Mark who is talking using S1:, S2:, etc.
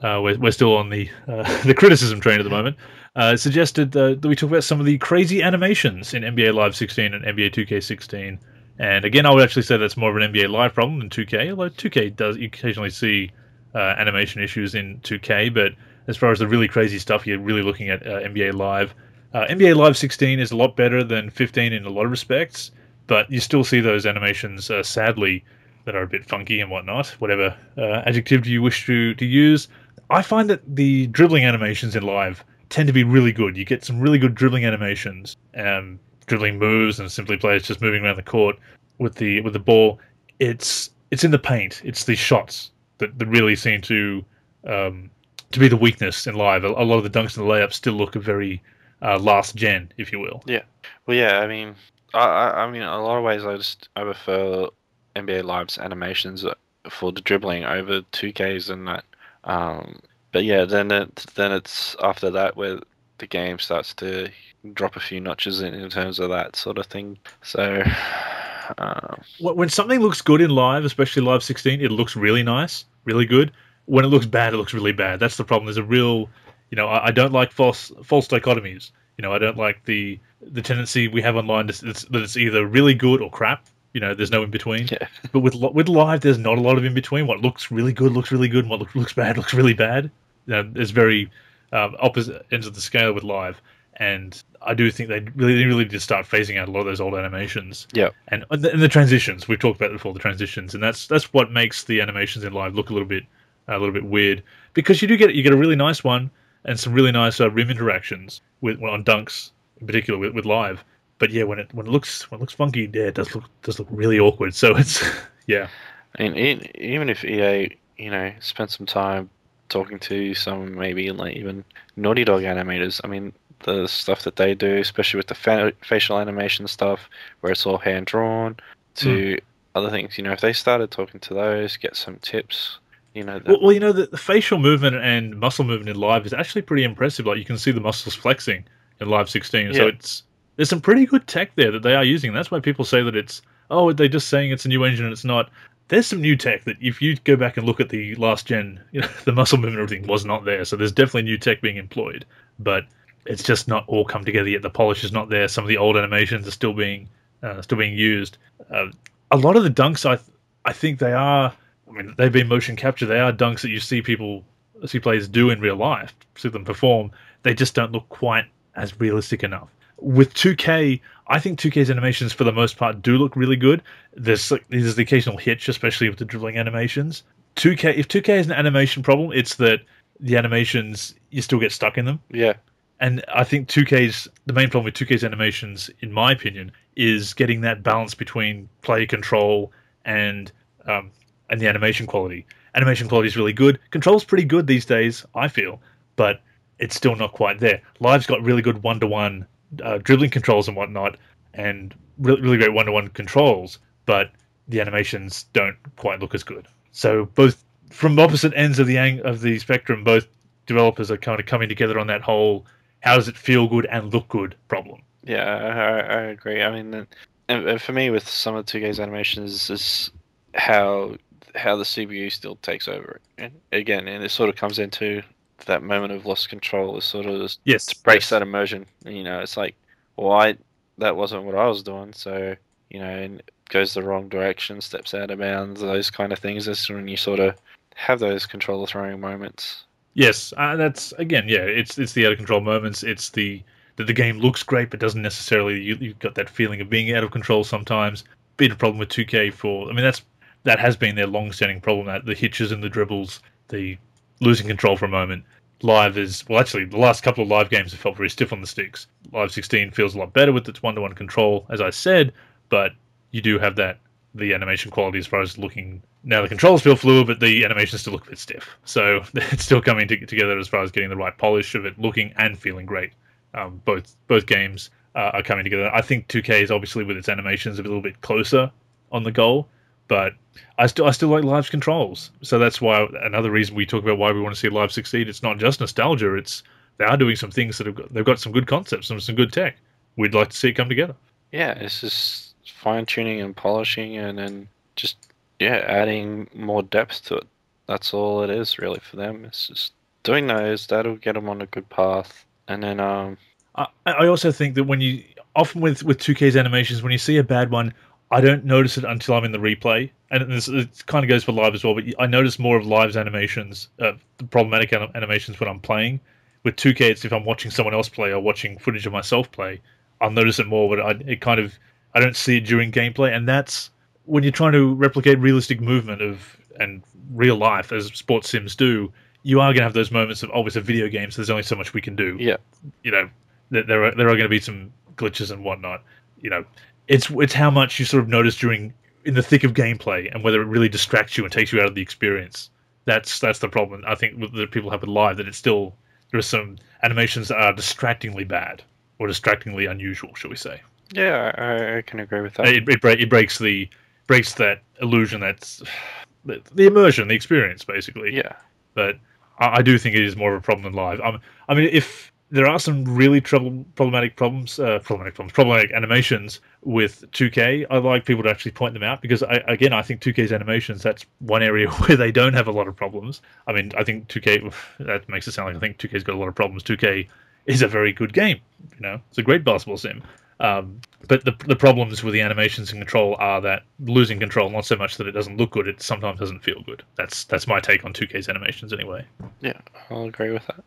S1: we're still on the the criticism train at the moment, suggested that we talk about some of the crazy animations in NBA Live 16 and NBA 2K16. And again, I would actually say that's more of an NBA Live problem than 2K, although 2K does you occasionally see animation issues in 2K, but as far as the really crazy stuff, you're really looking at NBA Live. NBA Live 16 is a lot better than 15 in a lot of respects, but you still see those animations, sadly, that are a bit funky and whatnot, whatever adjective you wish to use. I find that the dribbling animations in Live tend to be really good. You get some really good dribbling animations, dribbling moves, and simply players just moving around the court with the ball. It's in the paint. It's the shots that really seem to be the weakness in Live. A lot of the dunks and the layups still look very last gen, if you will.
S2: Yeah. Well, yeah. I mean, I mean, in a lot of ways, I prefer NBA Live's animations for the dribbling over 2K's and that. But yeah, then it's after that where the game starts to drop a few notches in terms of that sort of thing. So
S1: when something looks good in Live, especially Live 16, it looks really nice, really good. When it looks bad, it looks really bad. That's the problem. There's a real, I don't like false dichotomies. I don't like the tendency we have online that it's either really good or crap. There's no in between.
S2: Yeah.
S1: But with Live, there's not a lot of in between. What looks really good, and what looks bad, looks really bad. There's very opposite ends of the scale with Live, and I do think they really need to start phasing out a lot of those old animations.
S2: Yeah.
S1: And the transitions we've talked about before, the transitions, and that's what makes the animations in Live look a little bit weird, because you get a really nice one and some really nice rim interactions on dunks in particular with Live. But yeah, when it looks funky, yeah, it does look really awkward. So it's yeah.
S2: I mean, even if EA, spent some time talking to some maybe like even Naughty Dog animators, I mean, the stuff that they do, especially with the facial animation stuff, where it's all hand drawn, to other things. If they started talking to those, get some tips.
S1: The facial movement and muscle movement in Live is actually pretty impressive. Like you can see the muscles flexing in Live 16. Yeah. So there's some pretty good tech there that they are using. That's why people say that they're just saying it's a new engine and it's not. There's some new tech that if you go back and look at the last gen, the muscle movement and everything was not there. So there's definitely new tech being employed, but it's just not all come together yet. The polish is not there. Some of the old animations are still being used. A lot of the dunks, I think they are. I mean, they've been motion capture. They are dunks that you see players do in real life, see them perform. They just don't look quite as realistic enough. With 2K, I think 2K's animations for the most part do look really good. There's the occasional hitch, especially with the dribbling animations. If 2K is an animation problem, it's that the animations, you still get stuck in them.
S2: Yeah.
S1: And I think the main problem with 2K's animations, in my opinion, is getting that balance between player control and the animation quality. Animation quality is really good. Control's pretty good these days, I feel, but it's still not quite there. Live's got really good one-to-one dribbling controls and whatnot, and really great one-to-one controls, but the animations don't quite look as good. So both from opposite ends of the spectrum, both developers are kind of coming together on that whole how does it feel good and look good problem.
S2: Yeah, I agree. I mean, and for me, with some of 2K's animations, is how the CPU still takes over it. And it sort of comes into that moment of lost control. Is sort of breaks that immersion. It's like, that wasn't what I was doing. So and it goes the wrong direction, steps out of bounds, those kind of things. That's when you sort of have those controller throwing moments.
S1: Yes, that's again, yeah. It's the out of control moments. It's that the game looks great, but doesn't necessarily. You've got that feeling of being out of control sometimes. Been a problem with 2K that has been their long-standing problem. That the hitches and the dribbles, the losing control for a moment. Live actually the last couple of Live games have felt very stiff on the sticks. Live 16 feels a lot better with its one-to-one control, as I said, but you do have the animation quality as far as looking. Now the controls feel fluid, but the animations still look a bit stiff. So it's still coming together as far as getting the right polish of it looking and feeling great. Both games are coming together. I think 2K is obviously with its animations a little bit closer on the goal, but I still like Live's controls. So that's why another reason we talk about why we want to see Live succeed. It's not just nostalgia. They are doing some things they've got some good concepts, some good tech. We'd like to see it come together.
S2: Yeah, it's just fine tuning and polishing, and then just adding more depth to it. That's all it is really for them. It's just doing those. That'll get them on a good path. And then
S1: I also think that when you often with 2K's animations, when you see a bad one, I don't notice it until I'm in the replay, and it kind of goes for live as well. But I notice more of live's animations, the problematic animations when I'm playing. With 2K, it's if I'm watching someone else play or watching footage of myself play, I'll notice it more. But I don't see it during gameplay, and that's when you're trying to replicate realistic movement and real life as sports sims do. You are going to have those moments of, oh, it's a video game, so there's only so much we can do.
S2: yeah,
S1: You know, there are going to be some glitches and whatnot. You know, it's how much you sort of notice during in the thick of gameplay and whether it really distracts you and takes you out of the experience. That's the problem. I think that people have with live, that it's still there are some animations that are distractingly bad or distractingly unusual, shall we say?
S2: yeah, I can agree with that.
S1: It breaks that illusion, that's the immersion, the experience, basically.
S2: Yeah,
S1: But I do think it is more of a problem than live. I mean, if there are some really problematic animations with 2K, I like people to actually point them out, because I think 2K's animations, that's one area where they don't have a lot of problems. I mean, I think 2K, that makes it sound like I think 2K's got a lot of problems. 2K is a very good game. You know, it's a great basketball sim. But the problems with the animations and control are that losing control, not so much that it doesn't look good, it sometimes doesn't feel good. That's my take on 2K's animations anyway.
S2: yeah, I'll agree with that.